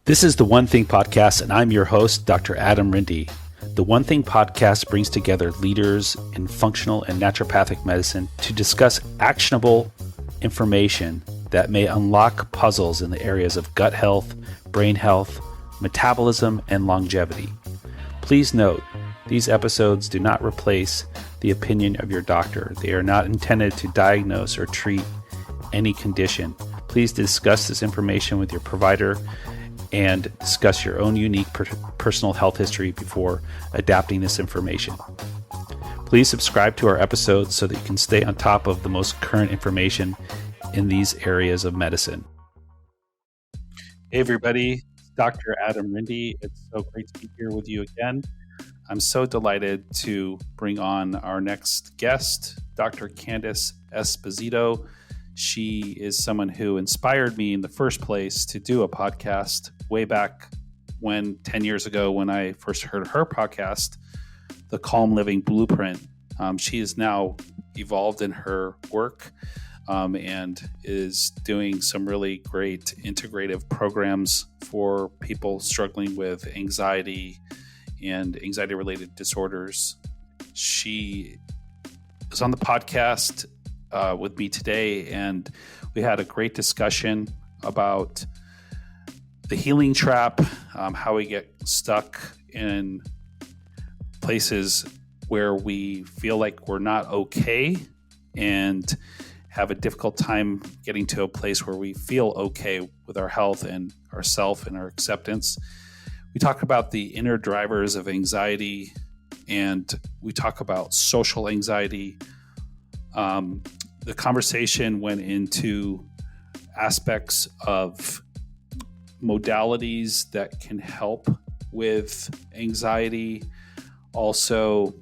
This is the One Thing Podcast, and I'm your host, Dr. Adam Rindy. The One Thing Podcast brings together leaders in functional and naturopathic medicine to discuss actionable information that may unlock puzzles in the areas of gut health, brain health, metabolism, and longevity. Please note, these episodes do not replace the opinion of your doctor. They are not intended to diagnose or treat any condition. Please discuss this information with your provider and discuss your own unique personal health history before adapting this information. Please subscribe to our episodes so that you can stay on top of the most current information in these areas of medicine. Hey everybody, Dr. Adam Rindy. It's so great to be here with you again. I'm so delighted to bring on our next guest, Dr. Candice Esposito. She is someone who inspired me in the first place to do a podcast way back 10 years ago when I first heard her podcast, The Calm Living Blueprint. She is now evolved in her work and is doing some really great integrative programs for people struggling with anxiety and anxiety-related disorders. She was on the podcast with me today, and we had a great discussion about the healing trap, how we get stuck in places where we feel like we're not okay and have a difficult time getting to a place where we feel okay with our health and ourself and our acceptance. We talk about the inner drivers of anxiety, and we talk about social anxiety. The conversation went into aspects of modalities that can help with anxiety, also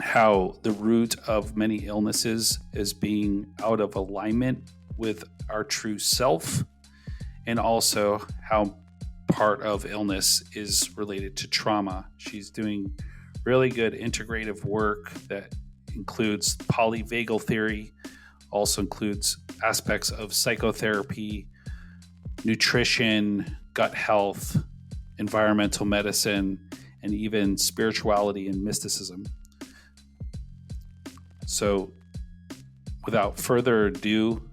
how the root of many illnesses is being out of alignment with our true self, and also how part of illness is related to trauma. She's doing really good integrative work that includes polyvagal theory, also includes aspects of psychotherapy, nutrition, gut health, environmental medicine, and even spirituality and mysticism. So without further ado,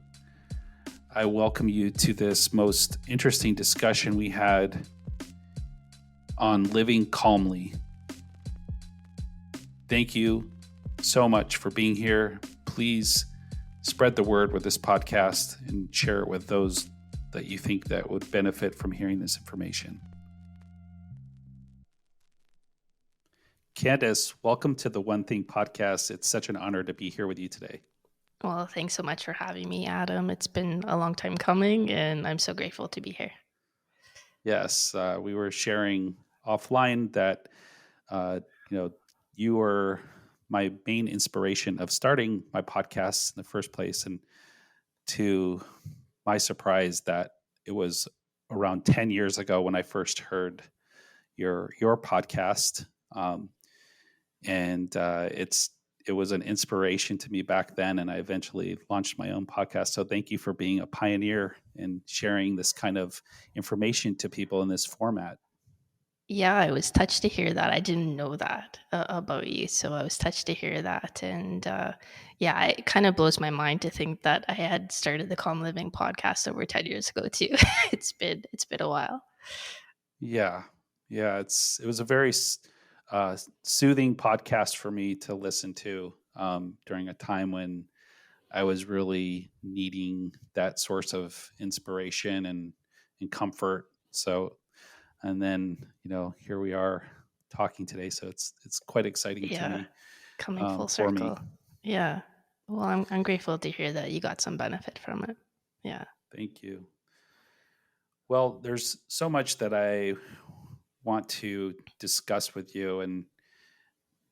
I welcome you to this most interesting discussion we had on living calmly. Thank you so much for being here. Please spread the word with this podcast and share it with those that you think that would benefit from hearing this information. Candice, welcome to the One Thing Podcast. It's such an honor to be here with you today. Well, thanks so much for having me, Adam. It's been a long time coming, and I'm so grateful to be here. Yes, we were sharing offline that you were my main inspiration of starting my podcast in the first place, and to my surprise, that it was around 10 years ago when I first heard your podcast, and it was an inspiration to me back then, and I eventually launched my own podcast. So thank you for being a pioneer in sharing this kind of information to people in this format. Yeah, I was touched to hear that. I didn't know that about you, so I was touched to hear that. And it kind of blows my mind to think that I had started the Calm Living podcast over 10 years ago too. It's been a while. Yeah. It was a very soothing podcast for me to listen to during a time when I was really needing that source of inspiration and comfort. So, and then, here we are talking today. So it's quite exciting to me. Coming full circle. Yeah. Well, I'm grateful to hear that you got some benefit from it. Yeah. Thank you. Well, there's so much that I want to discuss with you, and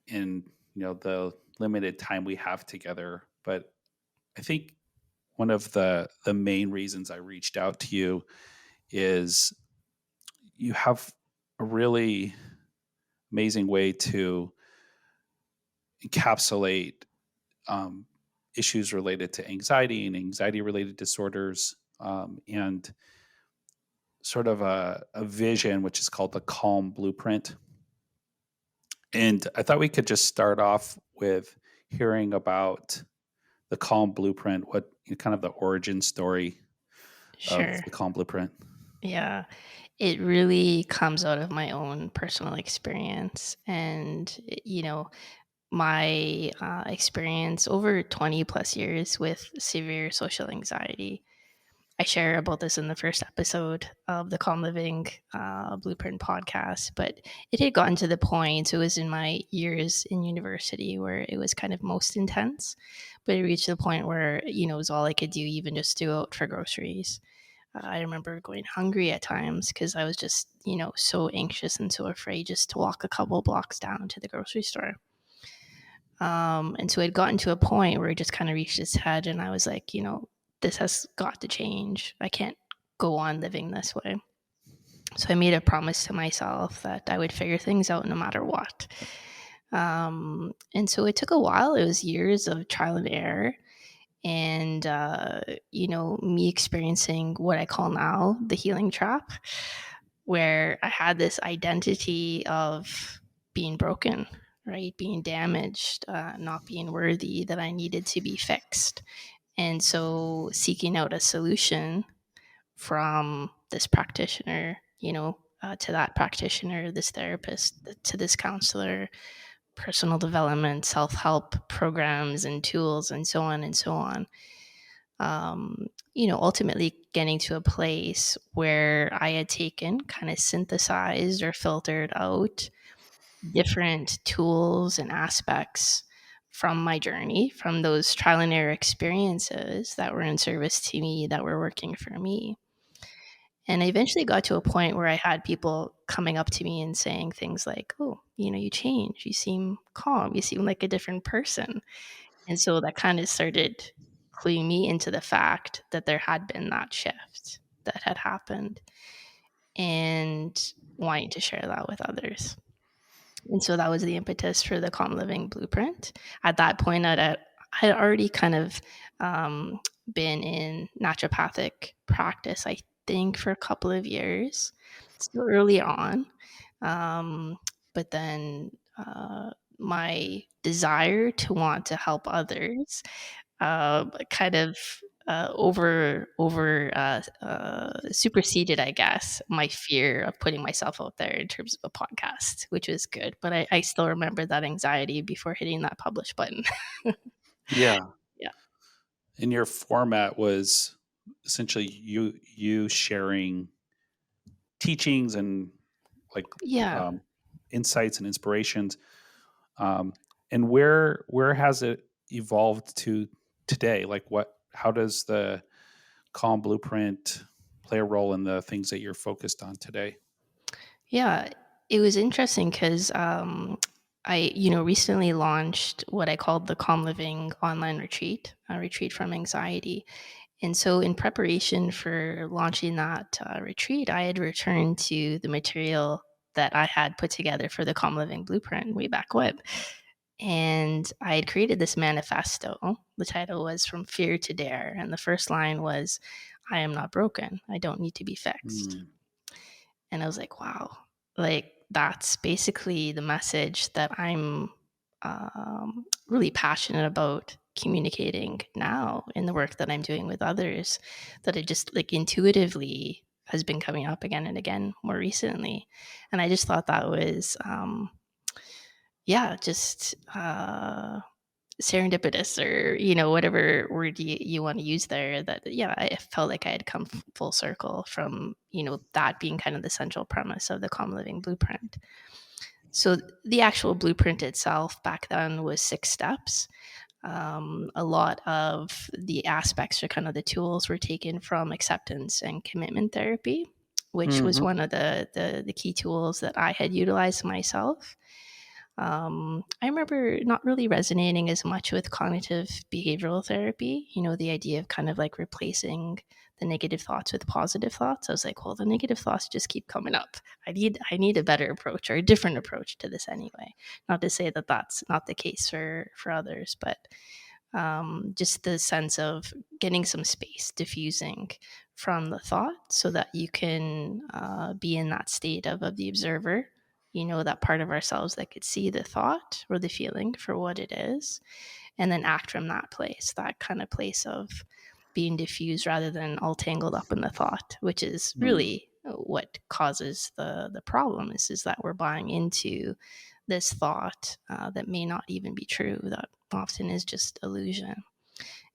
in the limited time we have together. But I think one of the main reasons I reached out to you is you have a really amazing way to encapsulate issues related to anxiety and anxiety-related disorders, and sort of a vision, which is called the Calm Blueprint. And I thought we could just start off with hearing about the Calm Blueprint, what kind of the origin story of Sure. the Calm Blueprint. Yeah. It really comes out of my own personal experience and, my experience over 20 plus years with severe social anxiety. I share about this in the first episode of the Calm Living Blueprint podcast, but it had gotten to the point, it was in my years in university where it was kind of most intense, but it reached the point where, it was all I could do, even just to go out for groceries. I remember going hungry at times because I was just, so anxious and so afraid just to walk a couple blocks down to the grocery store. And so it had gotten to a point where it just kind of reached its head, and I was like, this has got to change. I can't go on living this way. So I made a promise to myself that I would figure things out no matter what. And so it took a while. It was years of trial and error, and me experiencing what I call now the healing trap, where I had this identity of being broken, right, being damaged, not being worthy, that I needed to be fixed. And so seeking out a solution from this practitioner, to that practitioner, this therapist, to this counselor, personal development, self-help programs and tools, and so on and so on. Ultimately getting to a place where I had taken, kind of synthesized or filtered out different tools and aspects from my journey, from those trial and error experiences that were in service to me, that were working for me. And I eventually got to a point where I had people coming up to me and saying things like, "Oh, you change. You seem calm. You seem like a different person." And so that kind of started cluing me into the fact that there had been that shift that had happened, and wanting to share that with others. And so that was the impetus for the Calm Living Blueprint. At that point, I had already kind of been in naturopathic practice, I think, for a couple of years, still early on. Um, but then my desire to want to help others kind of superseded, I guess, my fear of putting myself out there in terms of a podcast, which was good. But I still remember that anxiety before hitting that publish button. Yeah. Yeah. And your format was essentially you sharing teachings and like Yeah. um, insights and inspirations. Um, and where has it evolved to today? Like how does the Calm Blueprint play a role in the things that you're focused on today? Yeah. It was interesting because I, recently launched what I called the Calm Living online retreat, a retreat from anxiety. And so, in preparation for launching that retreat, I had returned to the material that I had put together for the Calm Living Blueprint way back when. And I had created this manifesto. The title was From Fear to Dare. And the first line was, "I am not broken. I don't need to be fixed." Mm. And I was like, wow, like that's basically the message that I'm really passionate about communicating now in the work that I'm doing with others, that it just like intuitively has been coming up again and again more recently. And I just thought that was, just serendipitous, or whatever word you want to use there, that I felt like I had come full circle from that being kind of the central premise of the Calm Living Blueprint. So the actual blueprint itself back then was 6 steps. A lot of the aspects, or kind of the tools, were taken from acceptance and commitment therapy, which was Hmm. one of the key tools that I had utilized myself. I remember not really resonating as much with cognitive behavioral therapy, the idea of kind of like replacing the negative thoughts with positive thoughts. I was like, well, the negative thoughts just keep coming up. I need a better approach, or a different approach to this anyway. Not to say that that's not the case for others, but just the sense of getting some space, diffusing, from the thought so that you can be in that state of the observer, that part of ourselves that could see the thought or the feeling for what it is, and then act from that place, that kind of place of being diffused rather than all tangled up in the thought, which is Mm, really what causes the problem is that we're buying into this thought that may not even be true, that often is just illusion.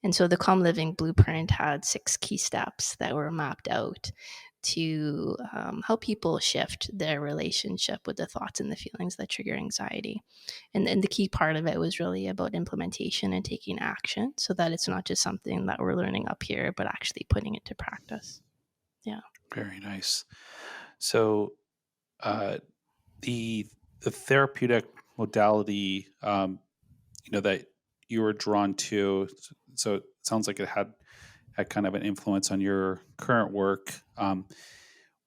And so the Calm Living Blueprint had 6 key steps that were mapped out to help people shift their relationship with the thoughts and the feelings that trigger anxiety. And then the key part of it was really about implementation and taking action so that it's not just something that we're learning up here, but actually putting it to practice. Yeah. very nice. So uh, the therapeutic modality, that you were drawn to, so it sounds like it had kind of an influence on your current work.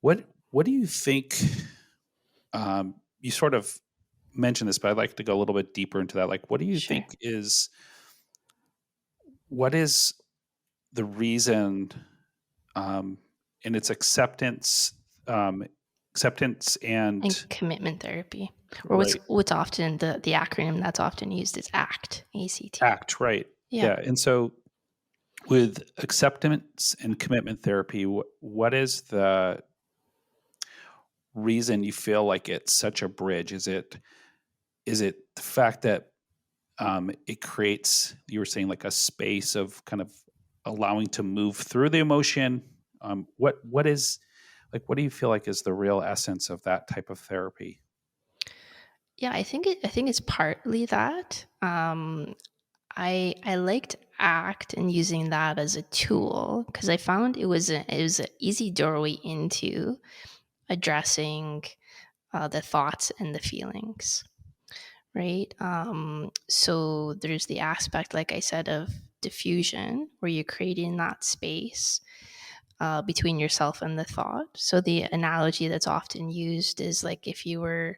What do you think? You sort of mentioned this, but I'd like to go a little bit deeper into that. Like, what do you Sure. think what is the reason in its um, acceptance And and commitment therapy, or right what's often the acronym that's often used is ACT, ACT. act right, Yeah. yeah. And so with acceptance and commitment therapy, what is the reason you feel like it's such a bridge? Is it the fact that it creates, you were saying, like a space of kind of allowing to move through the emotion? What is, like, what do you feel like is the real essence of that type of therapy? Yeah, I think it's partly that. I liked ACT and using that as a tool because I found it was an easy doorway into addressing the thoughts and the feelings, right? So there's the aspect, like I said, of diffusion where you're creating that space between yourself and the thought. So the analogy that's often used is like if you were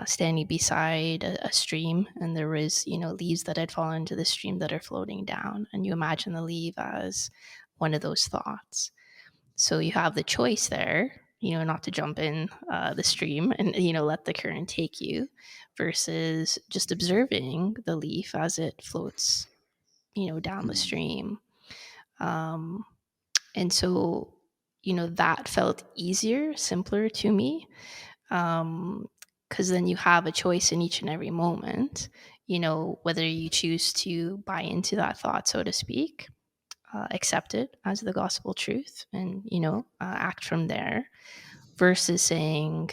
standing beside a stream and there was, leaves that had fallen into the stream that are floating down. And you imagine the leaf as one of those thoughts. So you have the choice there, not to jump in the stream and, let the current take you versus just observing the leaf as it floats, down the Mm, stream. Um, and so, that felt easier, simpler to me because then you have a choice in each and every moment, whether you choose to buy into that thought, so to speak, accept it as the gospel truth, and act from there, versus saying,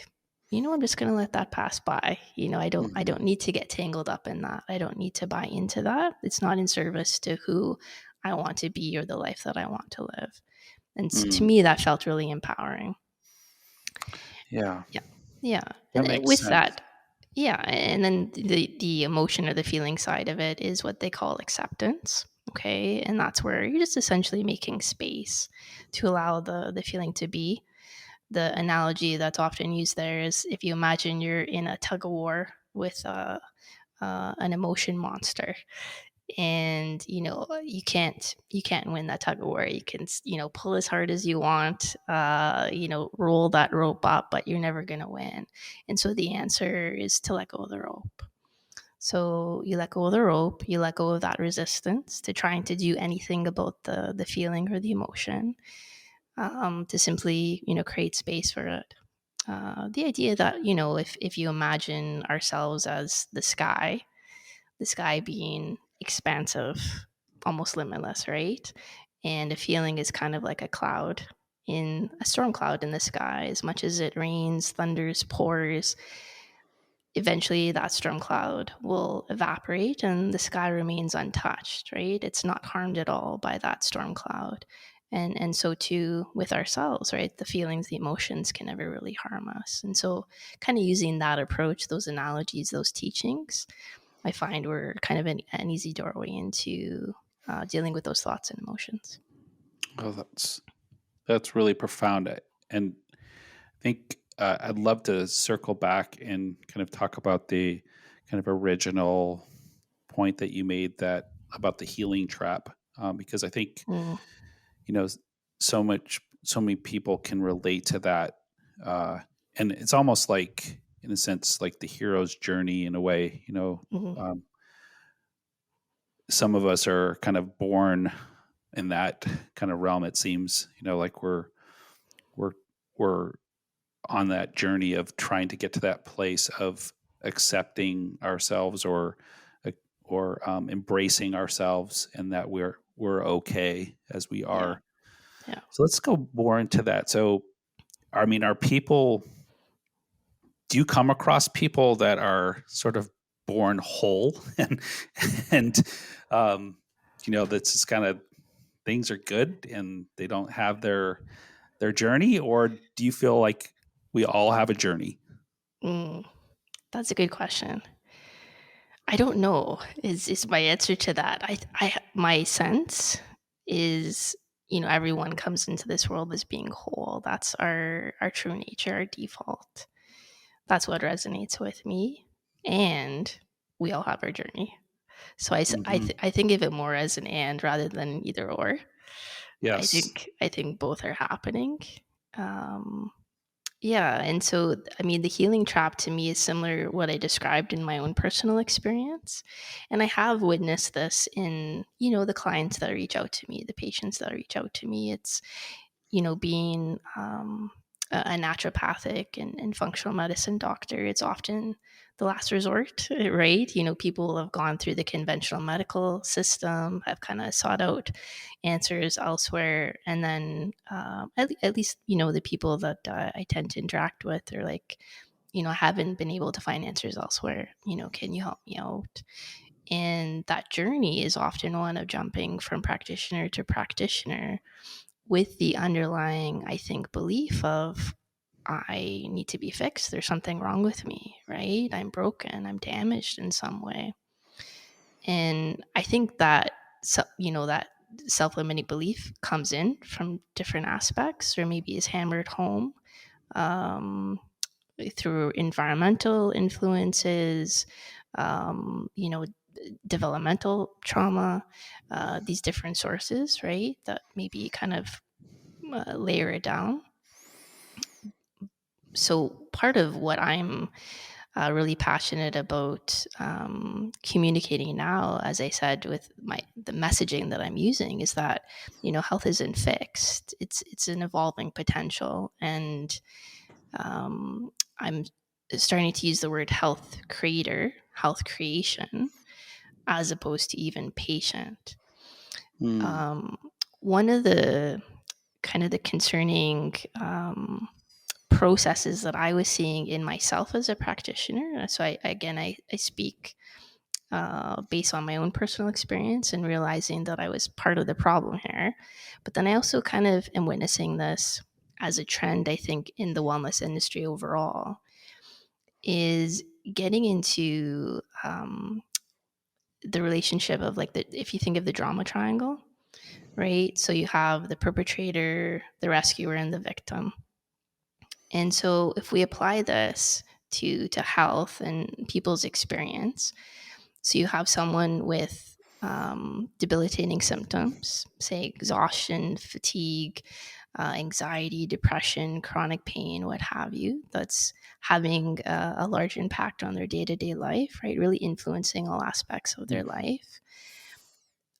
I'm just going to let that pass by. I mhm, don't need to get tangled up in that. I don't need to buy into that. It's not in service to who I want to be or the life that I want to live. And to mm. me, that felt really empowering. Yeah, Yeah. Yeah. that And makes with sense. that, yeah. And then the emotion or the feeling side of it is what they call acceptance. Okay. And that's where you're just essentially making space to allow the feeling to be. The analogy that's often used there is if you imagine you're in a tug of war with an emotion monster, and you can't win that tug of war. You can pull as hard as you want, roll that rope up, but you're never going to win. And so the answer is to let go of the rope. So you let go of the rope, you let go of that resistance to trying to do anything about the feeling or the emotion, to simply create space for it. The idea that if you imagine ourselves as the sky being expansive, almost limitless, right? And a feeling is kind of like a cloud, in a storm cloud in the sky. As much as it rains, thunders, pours, eventually that storm cloud will evaporate and the sky remains untouched, right? It's not harmed at all by that storm cloud. And so too with ourselves, right? The feelings, the emotions can never really harm us. And so kind of using that approach, those analogies, those teachings, I find were kind of an easy doorway into dealing with those thoughts and emotions. Oh, that's really profound. And I think I'd love to circle back and kind of talk about the kind of original point that you made, that about the healing trap, because I think Mm. you know, so many people can relate to that. And it's almost like, in a sense, like the hero's journey in a way, Mhm. some of us are kind of born in that kind of realm. It seems, like we're, we're on that journey of trying to get to that place of accepting ourselves, or embracing ourselves, and that we're okay as we Yeah. are. Yeah. So let's go more into that. So, I mean, do you come across people that are sort of born whole and um, that's just kind of, things are good and they don't have their journey, or do you feel like we all have a journey? Mm, that's a good question. I don't know is my answer to that. My sense is, everyone comes into this world as being whole. That's our true nature, our default. That's what resonates with me. And we all have our journey. So Hmm. I think of it more as an and rather than either or. Yes. I think both are happening. Um, yeah, and so I mean, the healing trap to me is similar to what I described in my own personal experience, and I have witnessed this in the clients that reach out to me, the patients that reach out to me. It's being a naturopathic and functional medicine doctor, it's often the last resort, right? People have gone through the conventional medical system, have kind of sought out answers elsewhere. And then, at least, the people that I tend to interact with are like, haven't been able to find answers elsewhere. Can you help me out? And that journey is often one of jumping from practitioner to practitioner with the underlying, I think, belief of I need to be fixed. There's something wrong with me, right? I'm broken. I'm damaged in some way. And I think that, that self-limiting belief comes in from different aspects, or maybe is hammered home um, through environmental influences, developmental trauma, these different sources, right? That maybe kind of layer it down. So part of what I'm really passionate about communicating now, as I said, with the messaging that I'm using, is that health isn't fixed. It's an evolving potential, and I'm starting to use the word health creator, health creation, as opposed to even patient. Mm. Um, One of the kind of the concerning processes that I was seeing in myself as a practitioner. So I speak based on my own personal experience and realizing that I was part of the problem here. But then I also kind of am witnessing this as a trend, I think, in the wellness industry overall, is getting into the relationship of like if you think of the drama triangle, right? So you have the perpetrator, the rescuer, and the victim. And so if we apply this to health and people's experience, so you have someone with debilitating symptoms, say exhaustion, fatigue, anxiety, depression, chronic pain, what have you, that's having a large impact on their day-to-day life, right? Really influencing all aspects of their life.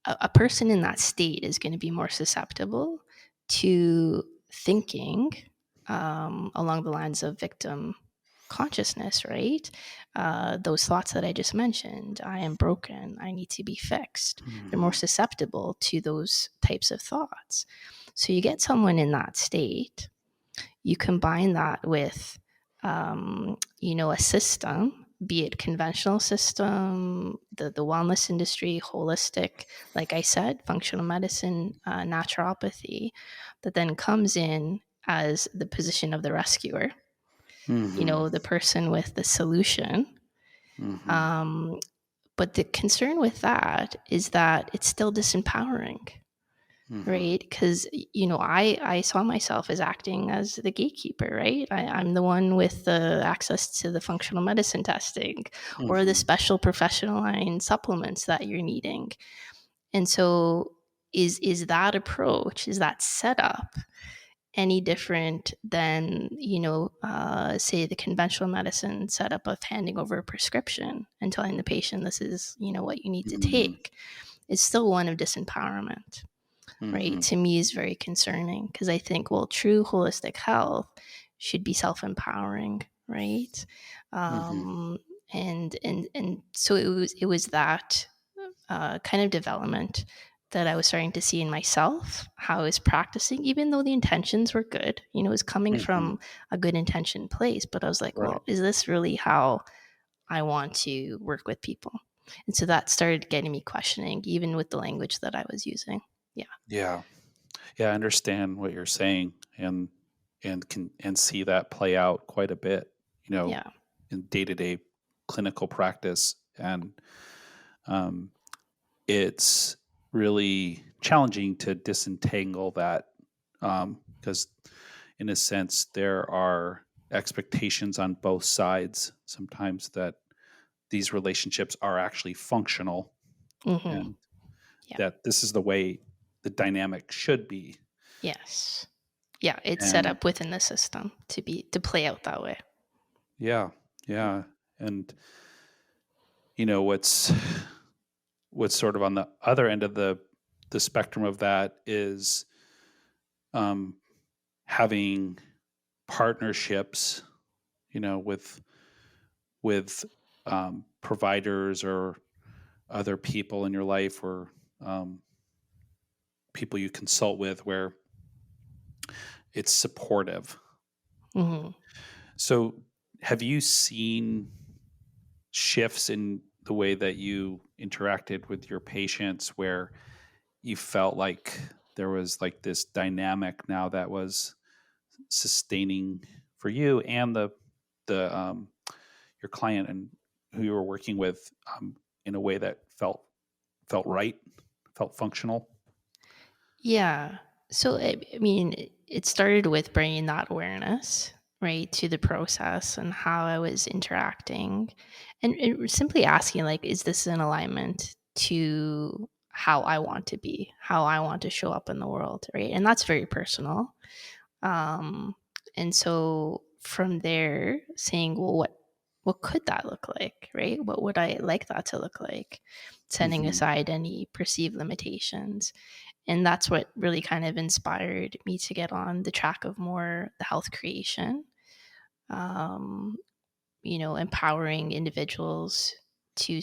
A person in that state is going to be more susceptible to thinking along the lines of victim consciousness, right? Those thoughts that I just mentioned, I am broken, I need to be fixed. They're more Mhm. susceptible to those types of thoughts. So you get someone in that state, you combine that with, a system, be it conventional system, the wellness industry, holistic, like I said, functional medicine, naturopathy, that then comes in as the position of the rescuer, Mhm. the person with the solution. Mhm. Um, but the concern with that is that it's still disempowering, Mhm. right? Because I saw myself as acting as the gatekeeper, right? I'm the one with the access to the functional medicine testing or the Mhm. special professional line supplements that you're needing. And so is that approach, is that setup any different than, say the conventional medicine setup of handing over a prescription and telling the patient this is, what you need to Mm-hmm. take? It's still one of disempowerment, right? Mm-hmm. To me is very concerning, because I think, well, true holistic health should be self-empowering, right? Mm-hmm. um, and so it was that kind of development that I was starting to see in myself, how I was practicing, even though the intentions were good. It was coming Mm-hmm. from a good intention place, but I was like, Right. well, is this really how I want to work with people? And so that started getting me questioning, even with the language that I was using. Yeah. Yeah. Yeah. I understand what you're saying, and see that play out quite a bit, Yeah. in day to day clinical practice. And um, it's really challenging to disentangle that, because, in a sense, there are expectations on both sides sometimes that these relationships are actually functional, Hmm. and Yeah. that this is the way the dynamic should be. Yes. Yeah. It's set And up within the system to play out that way. yeah, Yeah. yeah. And what's sort of on the other end of the spectrum of that is, um, having partnerships, with providers or other people in your life, or um, people you consult with, where it's supportive. Hmm. So, have you seen shifts in the way that you interacted with your patients, where you felt like there was like this dynamic now that was sustaining for you and the your client and who you were working with, in a way that felt right, felt functional? Yeah. So, I mean, it started with bringing that awareness, right, to the process and how I was interacting, and simply asking, like, is this in alignment to how I want to be, how I want to show up in the world, right? And that's very personal. Um, and so from there, saying, well, what could that look like, right? What would I like that to look like? Setting Hmm. aside any perceived limitations. And that's what really kind of inspired me to get on the track of more the health creation, um, empowering individuals to,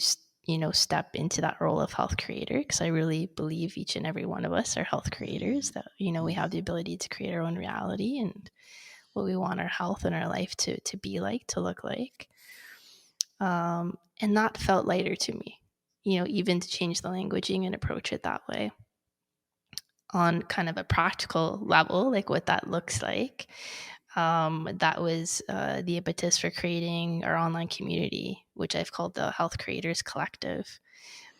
step into that role of health creator. Because I really believe each and every one of us are health creators, that, we have the ability to create our own reality and what we want our health and our life to be like, to look like. And that felt lighter to me, even to change the languaging and approach it that way on kind of a practical level, like what that looks like. That was the impetus for creating our online community, which I've called the Health Creators Collective,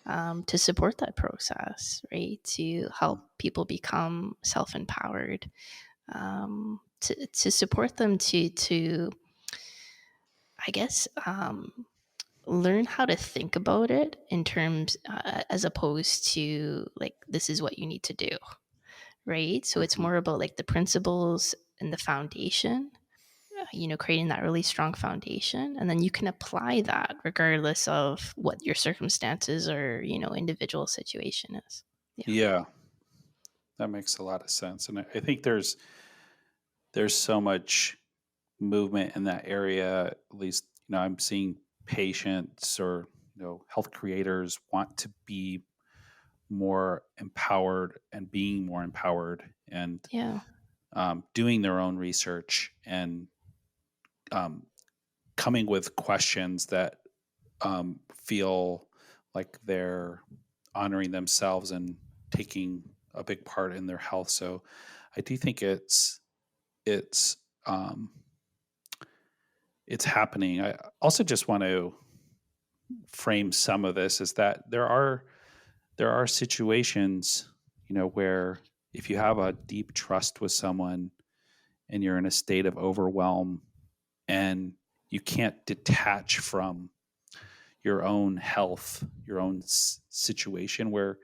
to support that process, right? To help people become self-empowered, to support them to I guess, learn how to think about it in terms, as opposed to like, this is what you need to do, right? So it's Hmm. more about like the principles and the foundation, creating that really strong foundation. And then you can apply that regardless of what your circumstances or, individual situation is. Yeah. Yeah, that makes a lot of sense, and I think there's so much movement in that area. At least, I'm seeing patients, or health creators want to be more empowered and being more empowered, and Yeah. doing their own research, and um, coming with questions that feel like they're honoring themselves and taking a big part in their health. So I do think it's um, it's happening. I also just want to frame some of this is that there are situations, where if you have a deep trust with someone and you're in a state of overwhelm, and you can't detach from your own health, your own situation, where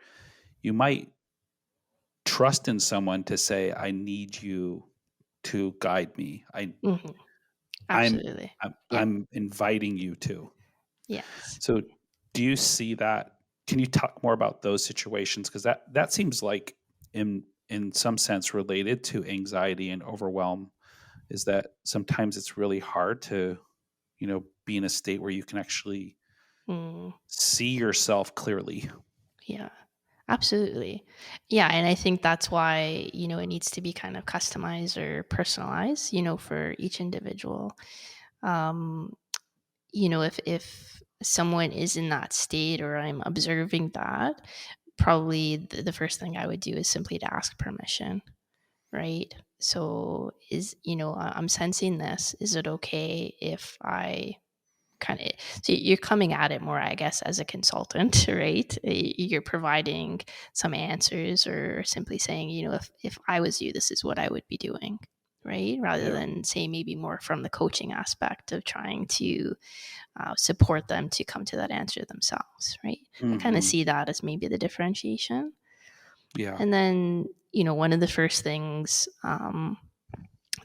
you might trust in someone to say, I need you to guide me. Mhm. I'm Absolutely. Yeah. I'm inviting you to. Yes. So do you see that? Can you talk more about those situations? Because that seems like in some sense related to anxiety and overwhelm, is that sometimes it's really hard to, be in a state where you can actually Mm, see yourself clearly. yeah. Absolutely. Yeah, and I think that's why, it needs to be kind of customized or personalized, for each individual. Um, if someone is in that state or I'm observing that, probably the first thing I would do is simply to ask permission, right? So I'm sensing this. Is it okay if I kind of, so you're coming at it more, I guess, as a consultant, right? You're providing some answers or simply saying, if I was you, this is what I would be doing, right? Rather Yeah. than say maybe more from the coaching aspect of trying to support them to come to that answer themselves, right? I kind of Mhm. see that as maybe the differentiation. Yeah. And then, one of the first things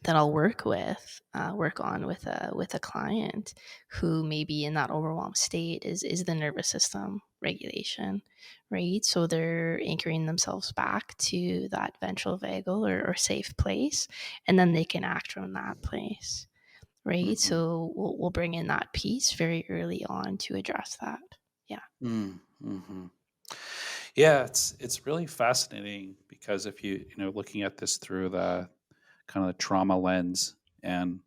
that I'll work on with a client who may be in that overwhelmed state is the nervous system regulation, right? So they're anchoring themselves back to that ventral vagal or safe place, and then they can act from that place, right? Mhm. So we'll bring in that piece very early on to address that. Yeah. Mhm. Yeah, it's really fascinating because if looking at this through the kind of the trauma lens and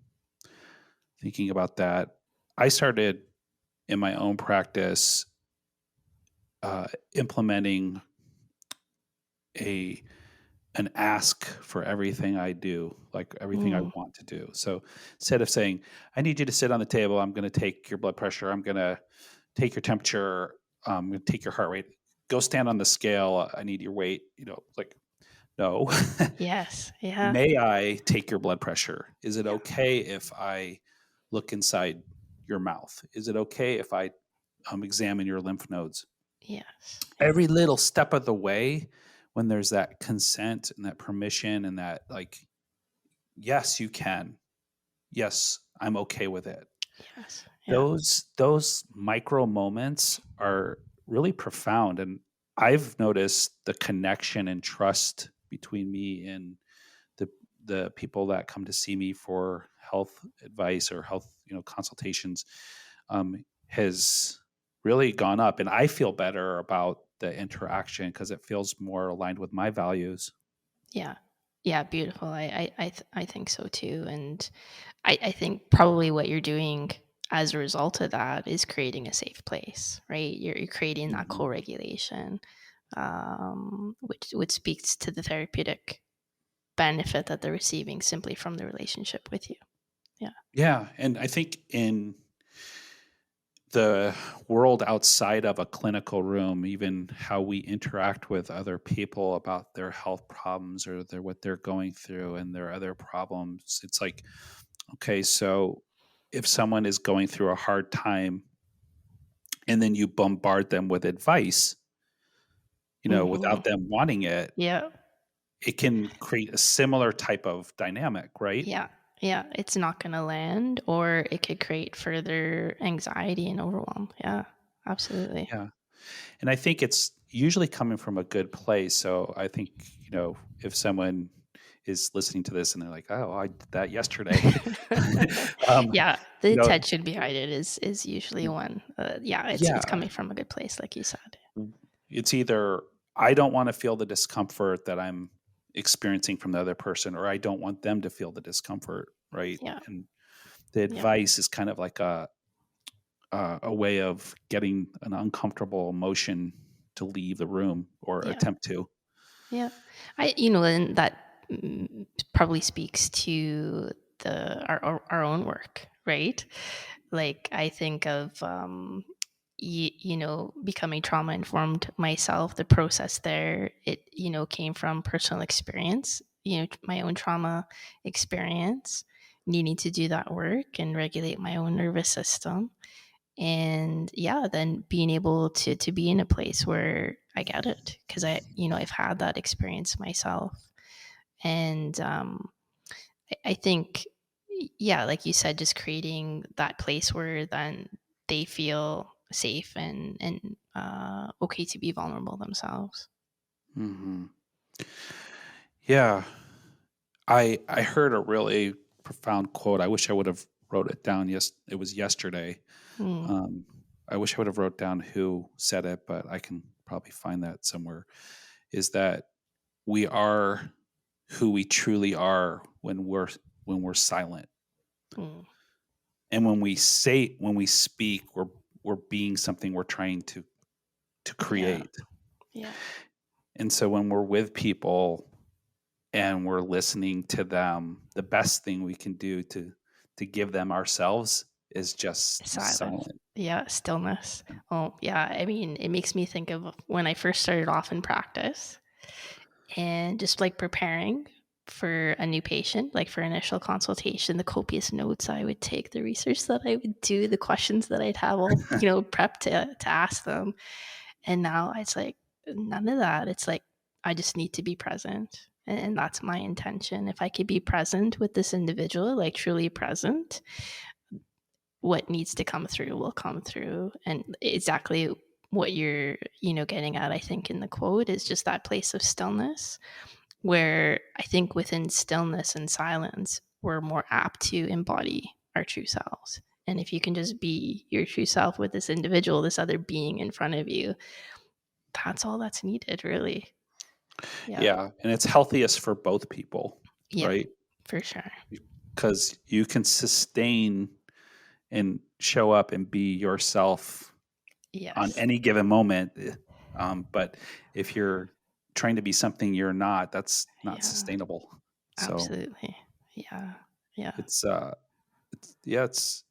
thinking about that, I started in my own practice implementing a an ask for everything I do, like everything I Mm, want to do. So instead of saying, I need you to sit on the table, I'm going to take your blood pressure, I'm going to take your temperature, I'm going to take your heart rate, go stand on the scale, I need your weight, like, no. yes. Yeah. May I take your blood pressure? Is it Yeah. okay if I look inside your mouth? Is it okay if I examine your lymph nodes? Yes. Yeah. Every little step of the way, when there's that consent and that permission and that, like, yes, you can. Yes, I'm okay with it. Yes. Yeah. Those micro moments are really profound, and I've noticed the connection and trust between me and the the people that come to see me for health advice or health, consultations, has really gone up, and I feel better about the interaction because it feels more aligned with my values. Yeah. Yeah. Beautiful. I think so too. And I think probably what you're doing as a result of that is creating a safe place, right? You're creating that Mhm. co-regulation, which speaks to the therapeutic benefit that they're receiving simply from the relationship with you. Yeah. Yeah, and I think in the world outside of a clinical room, even how we interact with other people about their health problems or what they're going through and their other problems, it's like, okay, so if someone is going through a hard time and then you bombard them with advice, Hmm. without them wanting it, Yeah. it can create a similar type of dynamic, right? Yeah. Yeah. It's not going to land, or it could create further anxiety and overwhelm. Yeah. Absolutely. Yeah. And I think it's usually coming from a good place. So I think, if someone is listening to this and they're like, oh, I did that yesterday. um, Yeah, the you know, intention behind it is usually one. Yeah, it's yeah, coming from a good place, like you said. it's either I don't want to feel the discomfort that I'm experiencing from the other person, or I don't want them to feel the discomfort. Right. Yeah, And the yeah, advice is kind of like a way of getting an uncomfortable emotion to leave the room or yeah, attempt to. yeah. And that probably speaks to our own work, right? Like I think of becoming trauma informed myself. The process there, it came from personal experience. My own trauma experience, needing to do that work and regulate my own nervous system, and yeah, then being able to be in a place where I get it, because I've had that experience myself. And I think, yeah, like you said, just creating that place where then they feel safe and okay to be vulnerable themselves. Hmm. Yeah. I heard a really profound quote. I wish I would have wrote it down. Yes, it was yesterday. Mm, Um, I wish I would have wrote down who said it, but I can probably find that somewhere. Is that we are who we truly are when we're silent, mm, and when we speak, we're being something we're trying to yeah, create. yeah, And so when we're with people and we're listening to them, the best thing we can do to give them ourselves is just be silence. silent. Yeah, stillness. Oh, yeah. I mean, it makes me think of when I first started off in practice and just like preparing for a new patient, like for initial consultation, the copious notes I would take, the research that I would do, the questions that I'd have all, prepped to ask them. And now it's like none of that. It's like I just need to be present. And that's my intention. If I could be present with this individual, like truly present, what needs to come through will come through. And exactly what you're, getting at, I think, in the quote is just that place of stillness where I think within stillness and silence, we're more apt to embody our true selves. And if you can just be your true self with this individual, this other being in front of you, that's all that's needed, really. Yeah. Yeah, and it's healthiest for both people, Yeah, right? for sure. Because you can sustain and show up and be yourself on Yes. any given moment. But if you're trying to be something you're not, that's not Yeah, sustainable. So absolutely. Yeah. Yeah. it's yeah, it's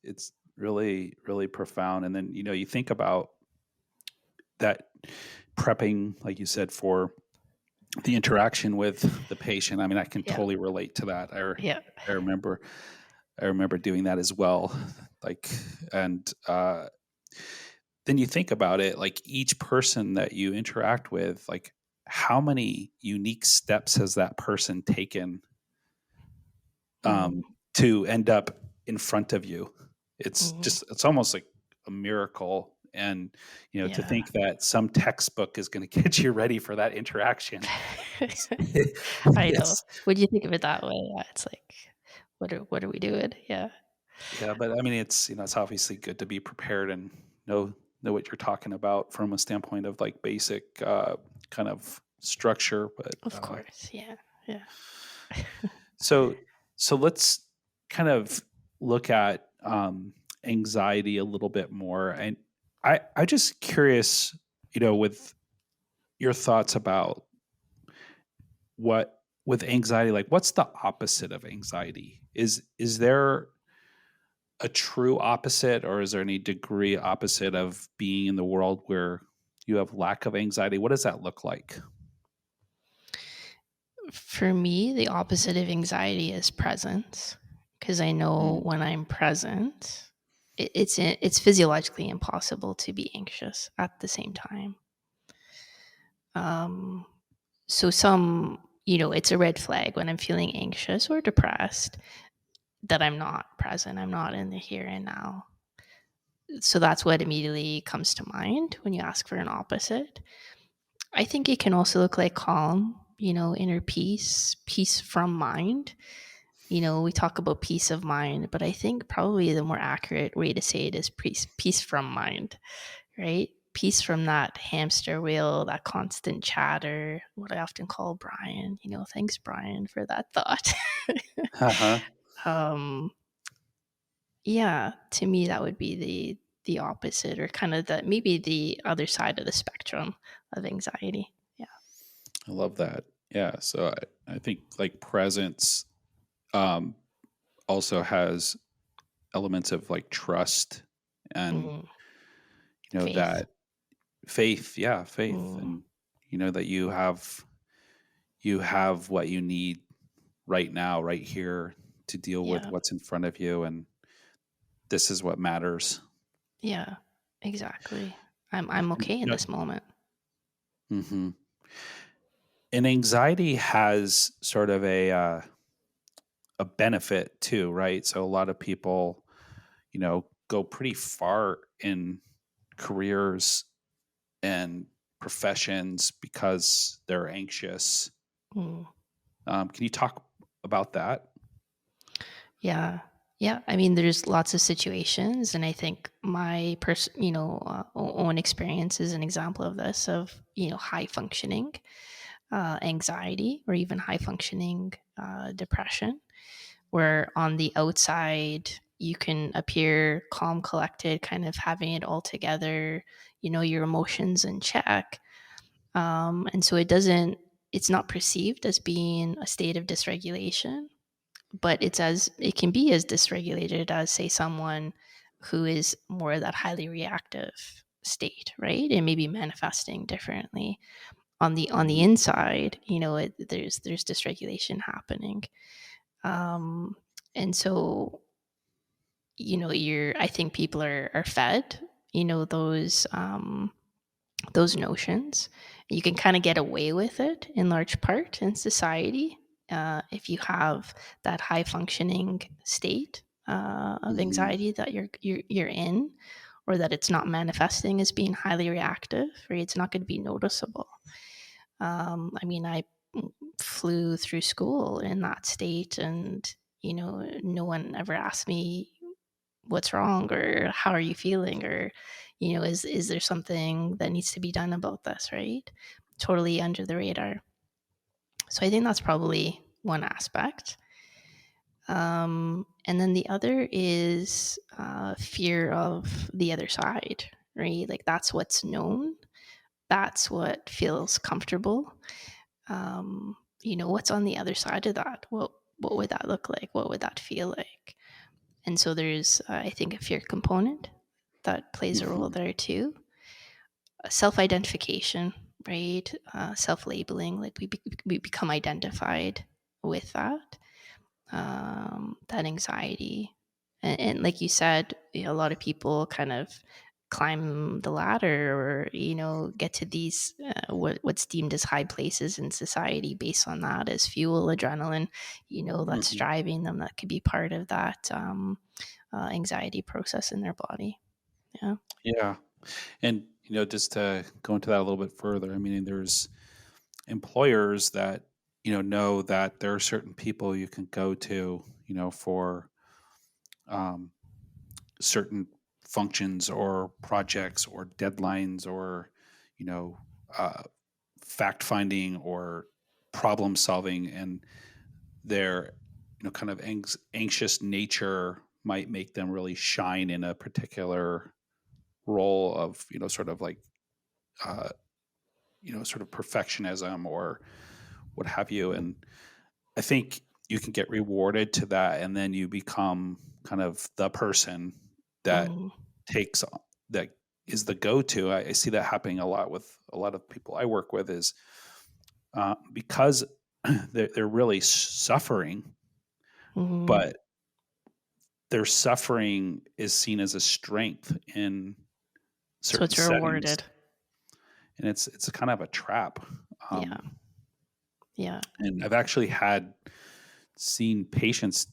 really really profound. And then you think about that prepping, like you said, for the interaction with the patient. I mean, I can Yeah. totally relate to that. Yeah. I remember I remember doing that as well. Like, and then you think about it, like each person that you interact with, like how many unique steps has that person taken Mm, to end up in front of you? mm, It's almost like a miracle. And, to yeah. think that some textbook is going to get you ready for that interaction. It's, I know. it's When you think of it that way, yeah, it's like, what are we doing? Yeah. Yeah, but I mean, it's obviously good to be prepared and know what you're talking about from a standpoint of like basic kind of structure. But Of course. Yeah. Yeah. so so let's kind of look at anxiety a little bit more, and I just curious, with your thoughts about what with anxiety, like what's the opposite of anxiety? Is there a true opposite, or is there any degree opposite of being in the world where you have lack of anxiety? What does that look like? For me, the opposite of anxiety is presence, because I know Mm, when I'm present, it's physiologically impossible to be anxious at the same time. Um, so it's a red flag when I'm feeling anxious or depressed that I'm not present. I'm not in the here and now. So that's what immediately comes to mind when you ask for an opposite. I think it can also look like calm, inner peace, peace from mind. We talk about peace of mind, but I think probably the more accurate way to say it is peace from mind, right? Peace from that hamster wheel, that constant chatter, what I often call Brian. Thanks, Brian, for that thought. uh-huh. um, yeah, to me, that would be the opposite, or kind of maybe the other side of the spectrum of anxiety. Yeah. I love that. Yeah. So I think like presence um, also has elements of like trust and, Mm, faith. that faith. Yeah. Faith. Mm, And, that you have what you need right now, right here to deal with yeah. what's in front of you. And this is what matters. Yeah. Exactly. I'm And, okay in this moment. Hmm. And anxiety has sort of a benefit too, right? So a lot of people, go pretty far in careers and professions because they're anxious. Mm. Can you talk about that? Yeah. Yeah. I mean, there's lots of situations, and I think my own experience is an example of this, of, high functioning anxiety, or even high functioning depression, where on the outside you can appear calm, collected, kind of having it all together, your emotions in check. And so it's not perceived as being a state of dysregulation, but it can be as dysregulated as, say, someone who is more that highly reactive state, right? And maybe manifesting differently on the Mhm. inside. There's dysregulation happening. um and so, I think people are fed, those notions. You can kind of get away with it in large part in society, if you have that high functioning state of Mhm. anxiety that you're in, or that it's not manifesting as being highly reactive, right? It's not going to be noticeable. I mean, I flew through school in that state, and no one ever asked me what's wrong, or how are you feeling, or is there something that needs to be done about this, right? Totally under the radar. So I think that's probably one aspect. And then the other is fear of the other side, right? Like, that's what's known, that's what feels comfortable. What's on the other side of that? What would that look like? What would that feel like? And so there's, I think, a fear component that plays a role Mhm. there too. Self identification, right? Self labeling, like we become identified with that anxiety. And like you said, a lot of people kind of climb the ladder, or get to these what's deemed as high places in society based on that as fuel, adrenaline, that's Mhm. driving them. That could be part of that anxiety process in their body. Yeah. Yeah. And, just to go into that a little bit further, I mean, there's employers that, know that there are certain people you can go to, for um, certain functions or projects or deadlines or, you know, uh, fact finding or problem solving. And their, kind of anxious nature might make them really shine in a particular role of, sort of like, uh, sort of perfectionism or what have you. And I think you can get rewarded to that, and then you become kind of the person that Mm, takes that is the go-to. I see that happening a lot with a lot of people I work with is because they're really suffering, mm. but their suffering is seen as a strength in So certain it's settings, rewarded. and it's a kind of a trap. Yeah. Um, Yeah. and I've actually had seen patients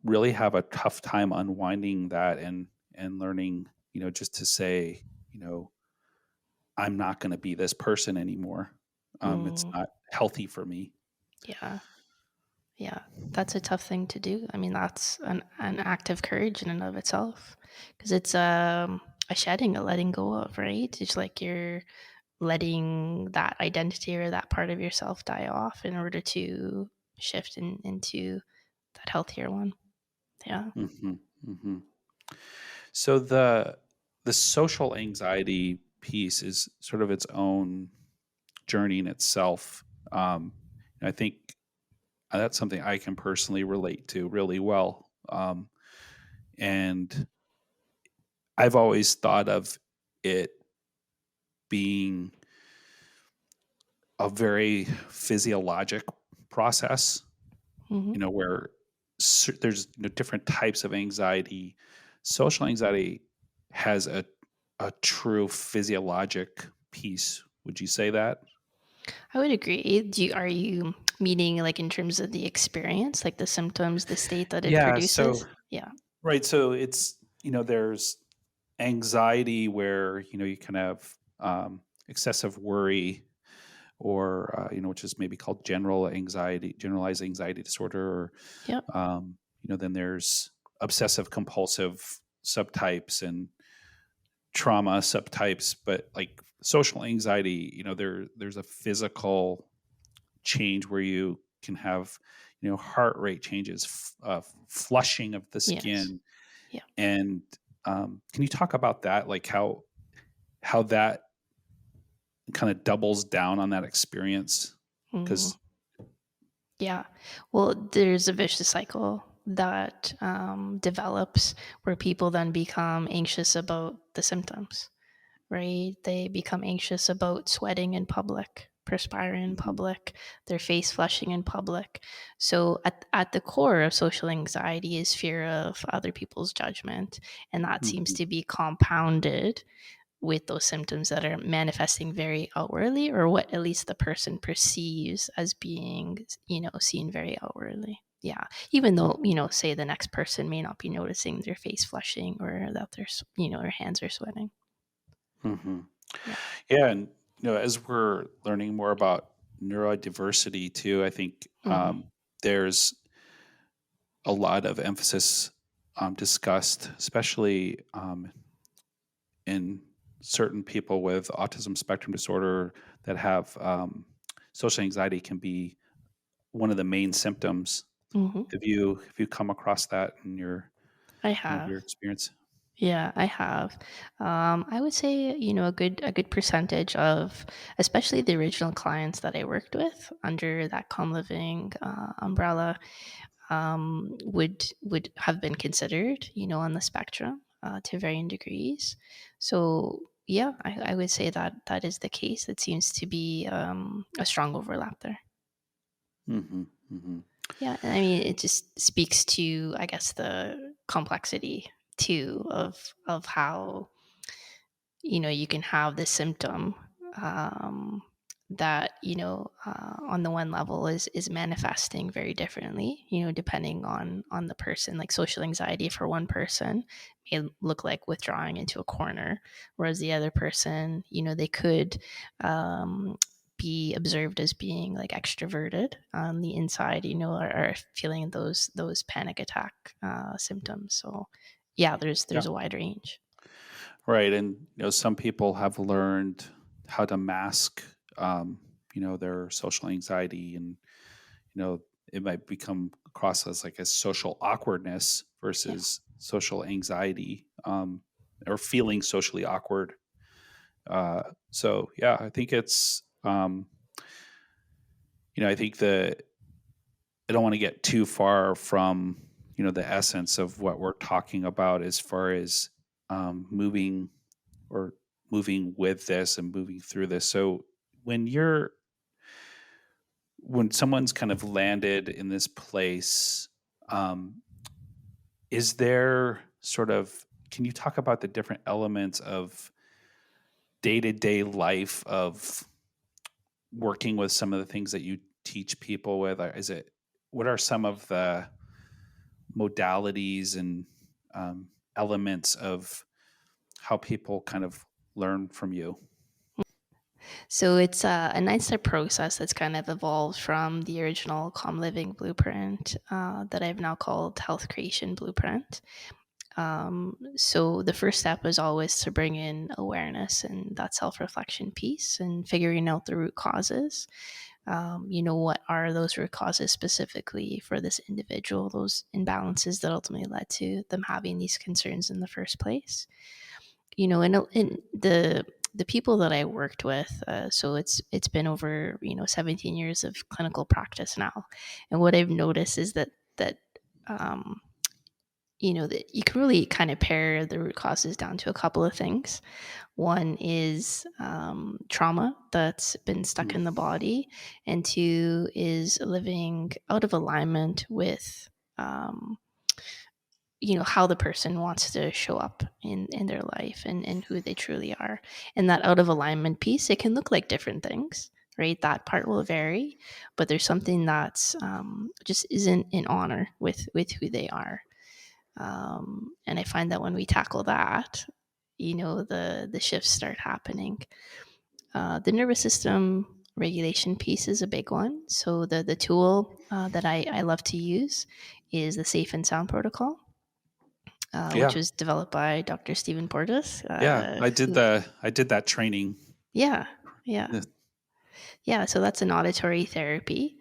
really have a tough time unwinding that and learning, just to say, I'm not going to be this person anymore. It's Mm, not healthy for me. yeah. Yeah, that's a tough thing to do. I mean, that's an act of courage in and of itself, because it's a shedding, a letting go of, right? It's like you're letting that identity or that part of yourself die off in order to shift into that healthier one. Yeah. Hmm. Hmm. So the social anxiety piece is sort of its own journey in itself. Um, and I think that's something I can personally relate to really well. And I've always thought of it being a very physiologic process, Hmm. where there's different types of anxiety. Social anxiety has a true physiologic piece, Would you say that? I would agree. Are you meaning like in terms of the experience, like the symptoms, the state that it Yeah. So, produces? Yeah. right. So it's, there's anxiety where, you can have excessive worry or, which is maybe called generalized anxiety disorder. Yep. Or, then there's obsessive compulsive subtypes and trauma subtypes. But like social anxiety, there's a physical change where you can have, heart rate changes, flushing of the Yes. skin. Yeah. And can you talk about that? Like how that kind of doubles down on that experience? Mm. Because Yeah. Well, there's a vicious cycle that develops where people then become anxious about the symptoms, right? They become anxious about sweating in public, perspiring in Mhm, public, their face flushing in public. So, at the core of social anxiety is fear of other people's judgment. And that seems mhm, to be compounded with those symptoms that are manifesting very outwardly, or what at least the person perceives as being, seen very outwardly. Yeah. Even though, say the next person may not be noticing their face flushing or that their hands are sweating. mhm. Yeah. Yeah, and as we're learning more about neurodiversity too, I think Hmm. there's a lot of emphasis discussed, especially in certain people with autism spectrum disorder that have social anxiety can be one of the main symptoms. Hmm. Have you come across that in your I kind of have. your experience? Yeah, I have. I would say, a good percentage of, especially the original clients that I worked with under that Calm Living umbrella, would have been considered, on the spectrum to varying degrees. So yeah, I would say that that is the case. It seems to be a strong overlap there. Hmm. Hmm. Yeah, and I mean, it just speaks to, I guess, the complexity too of how you can have this symptom that on the one level is manifesting very differently, depending on the person. Like social anxiety for one person may look like withdrawing into a corner, whereas the other person, they could be observed as being like extroverted on the inside, are feeling those panic attack symptoms. So yeah, there's Yeah. a wide range. Right, and some people have learned how to mask, their social anxiety, and you know, it might become across as like a social awkwardness Yeah. versus social anxiety, or feeling socially awkward. So yeah, I think it's, I think that I don't want to get too far from, the essence of what we're talking about as far as moving or moving with this and moving through this. So when you're when someone's kind of landed in this place, um, is there sort of can you talk about the different elements of day to day life of working with some of the things that you teach people with? Is it what are some of the modalities and elements of how people kind of learn from you? So it's a 9-step process that's kind of evolved from the original Calm Living Blueprint that I've now called Health Creation Blueprint. So the first step is always to bring in awareness and that self-reflection piece and figuring out the root causes. What are those root causes specifically for this individual, those imbalances that ultimately led to them having these concerns in the first place. In the people that I worked with, so it's been over 17 years of clinical practice now, and what I've noticed is that um, that you can really kind of pare the root causes down to a couple of things. One is trauma that's been stuck Mm, in the body, and two is living out of alignment with um, how the person wants to show up in their life, and who they truly are. And that out of alignment piece, it can look like different things, right? That part will vary, but there's something that's just isn't in honor with who they are. And I find that when we tackle that, the shifts start happening. The nervous system regulation piece is a big one. So the tool that I love to use is the Safe and Sound protocol, which Yeah. was developed by Dr. Stephen Porges. Yeah. I did that training. Yeah, yeah. Yeah. Yeah, so that's an auditory therapy.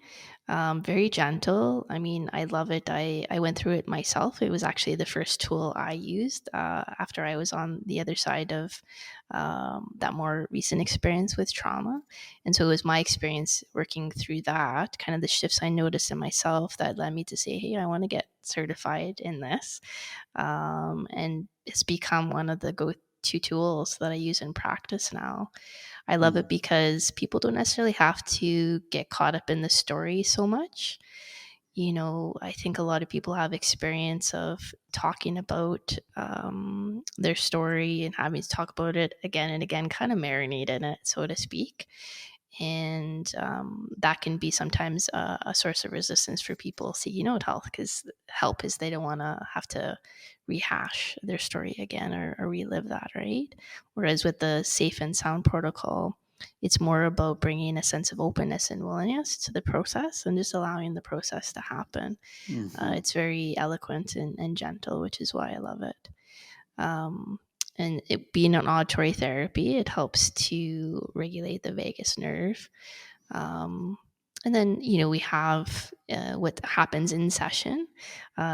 Very gentle. I mean, I love it. I went through it myself. It was actually the first tool I used after I was on the other side of that more recent experience with trauma. And so it was my experience working through that, kind of the shifts I noticed in myself that led me to say, hey, I want to get certified in this. And it's become one of the go to tools that I use in practice now. I love it Mm. because people don't necessarily have to get caught up in the story so much. I think a lot of people have experience of talking about their story and having to talk about it again and again, kind of marinate in it, so to speak. And that can be sometimes a source of resistance for people seeking out health, because help is they don't want to have to rehash their story again, or relive that, right? Whereas with the Safe and Sound protocol, it's more about bringing a sense of openness and willingness to the process and just allowing the process to happen. Hmm. It's very eloquent and gentle, which is why I love it. Um, and it being an auditory therapy, it helps to regulate the vagus nerve. Um, and then, we have what happens in session.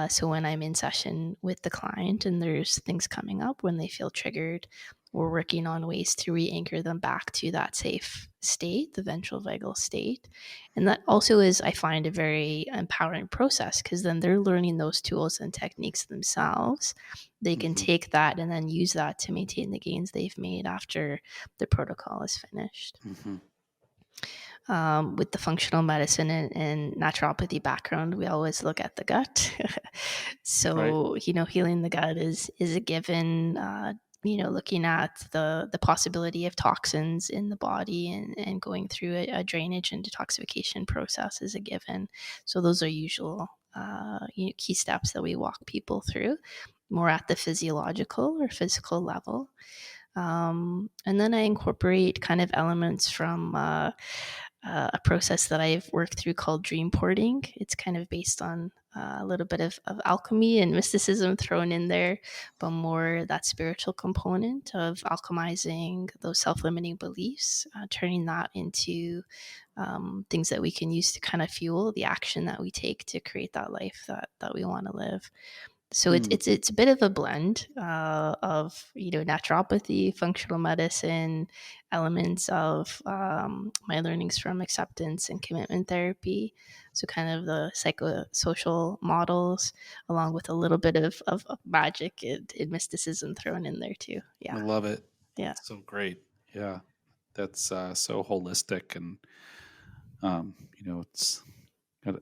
So when I'm in session with the client and there's things coming up when they feel triggered, we're working on ways to re-anchor them back to that safe state, the ventral vagal state. And that also is, I find, a very empowering process, because then they're learning those tools and techniques themselves. They can Hmm. take that and then use that to maintain the gains they've made after the protocol is finished. Hmm. With the functional medicine and naturopathy background, we always look at the gut. Right. So, healing the gut is a given. Looking at the possibility of toxins in the body, and going through a drainage and detoxification process is a given. So those are usual key steps that we walk people through, more at the physiological or physical level. And then I incorporate kind of elements from a process that I've worked through called dream porting. It's kind of based on a little bit of alchemy and mysticism thrown in there, but more that spiritual component of alchemizing those self-limiting beliefs, turning that into things that we can use to kind of fuel the action that we take to create that life that we want to live. So it's Mm. it's it's a bit of a blend of naturopathy, functional medicine, elements of my learnings from acceptance and commitment therapy. So kind of the psychosocial models, along with a little bit of magic and mysticism thrown in there too. I Yeah, love it. yeah, So great. Yeah. That's so holistic, and it's it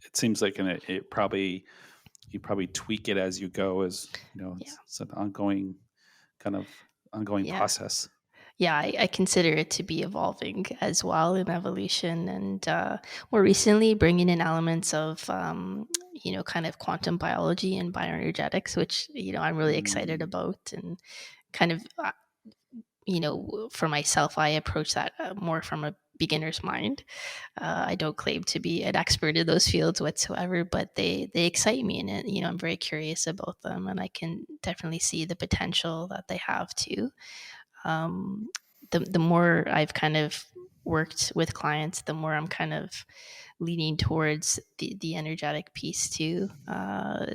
it seems like, and it probably you probably tweak it as you go, as yeah, it's an ongoing kind of ongoing yeah. process. Yeah, I consider it to be evolving as well in evolution, and more recently bringing in elements of kind of quantum biology and bioenergetics, which I'm really excited Mm. about. And kind of for myself, I approach that more from a beginner's mind. I don't claim to be an expert in those fields whatsoever, but they excite me, and I'm very curious about them, and I can definitely see the potential that they have too. um, the more I've kind of worked with clients, the more I'm kind of leaning towards the energetic piece too.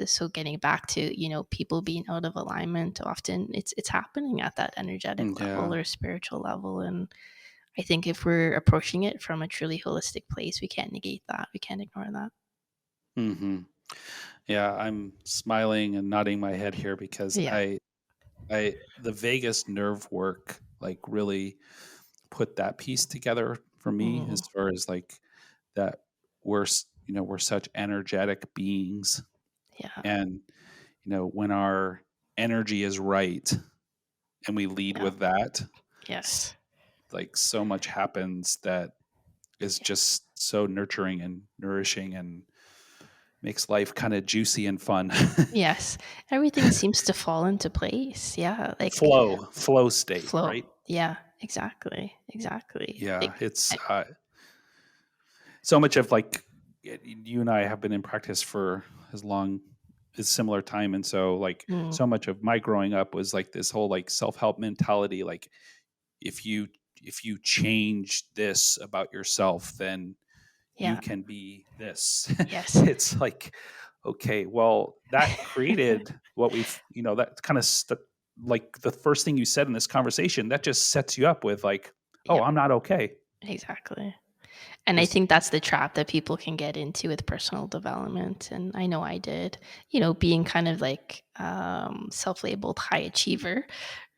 So getting back to people being out of alignment, often it's happening at that energetic level Yeah. or spiritual level. And I think if we're approaching it from a truly holistic place, we can't negate that. We can't ignore that. Hmm. Yeah. I'm smiling and nodding my head here because Yeah. the vagus nerve work like really put that piece together for me, as Mm, far as like that we're such energetic beings, yeah. and when our energy is right and we lead Yeah. with that, Yes. like so much happens that is just so nurturing and nourishing and makes life kind of juicy and fun. Yes. Everything seems to fall into place. Yeah. Like Flow state, flow. right? Yeah. Exactly. Exactly. Yeah, Like, it's so much of like you and I have been in practice for as similar time, and so like mm, so much of my growing up was like this whole like self-help mentality, like if you change this about yourself, then you yeah. can be this. Yes. It's like, okay, well, that created what we've, that kind of like the first thing you said in this conversation, that just sets you up with like, oh, Yep. I'm not okay. Exactly. And I This, think that's the trap that people can get into with personal development. And I know I did, being kind of like self-labeled high achiever,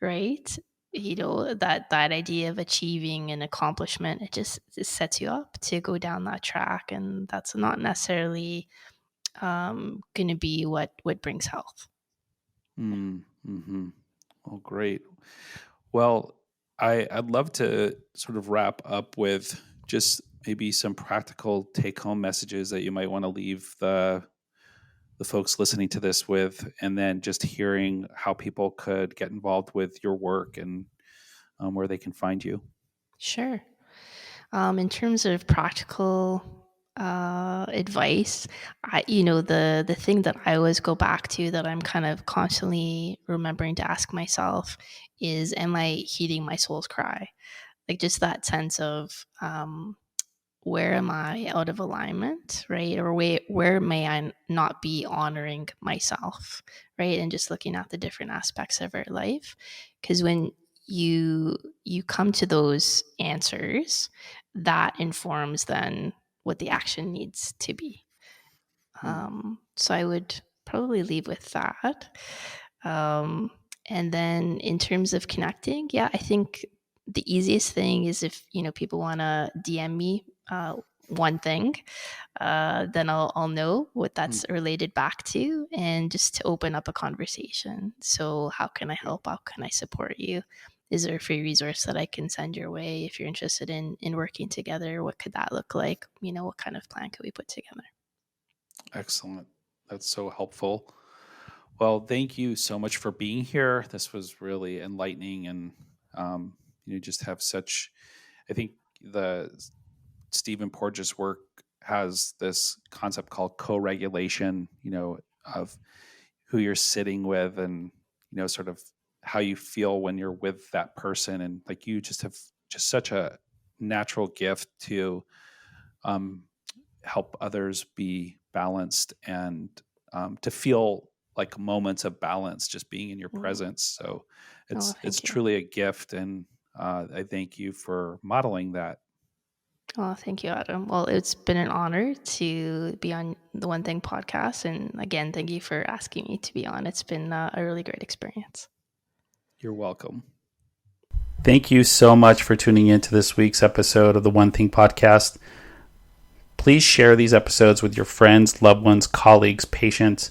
right? That idea of achieving an accomplishment, it sets you up to go down that track. And that's not necessarily going to be what brings health. mm-hmm. Well, great. Well, I'd love to sort of wrap up with just maybe some practical take home messages that you might want to leave the folks listening to this with, and then just hearing how people could get involved with your work and where they can find you. Sure. In terms of practical advice, the thing that I always go back to that I'm kind of constantly remembering to ask myself is, am I heeding my soul's cry? Like just that sense of where am I out of alignment, right? Or where may I not be honoring myself, right? And just looking at the different aspects of our life, because when you come to those answers, that informs then what the action needs to be. Mm. So I would probably leave with that. Um, and then in terms of connecting, yeah, I think the easiest thing is if people want to DM me one thing, then I'll know what Mm. that's related back to, and just to open up a conversation. So how can I help? How can I support you? Is there a free resource that I can send your way if you're interested in working together? What could that look like? What kind of plan could we put together? Excellent. That's so helpful. Well, thank you so much for being here. This was really enlightening, and just have such. I think the Stephen Porges' work has this concept called co-regulation. Of who you're sitting with, and sort of how you feel when you're with that person, and like you just have just such a natural gift to um, help others be balanced and to feel like moments of balance just being in your Mm. presence. So Oh, it's thank you. truly a gift, and I thank you for modeling that. Oh, thank you, Adam. Well, it's been an honor to be on the One Thing podcast. And again, thank you for asking me to be on. It's been a really great experience. You're welcome. Thank you so much for tuning in to this week's episode of the One Thing podcast. Please share these episodes with your friends, loved ones, colleagues, patients,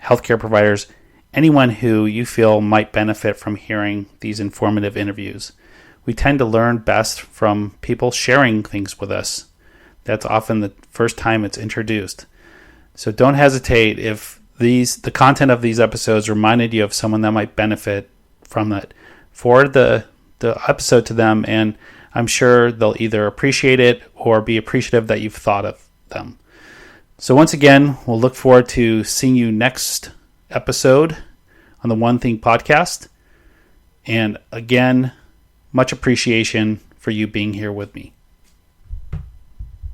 healthcare providers, anyone who you feel might benefit from hearing these informative interviews. We tend to learn best from people sharing things with us. That's often the first time it's introduced. So don't hesitate if the content of these episodes reminded you of someone that might benefit from it. Forward the episode to them, and I'm sure they'll either appreciate it or be appreciative that you've thought of them. So once again, we'll look forward to seeing you next episode on the One Thing podcast. And again, much appreciation for you being here with me.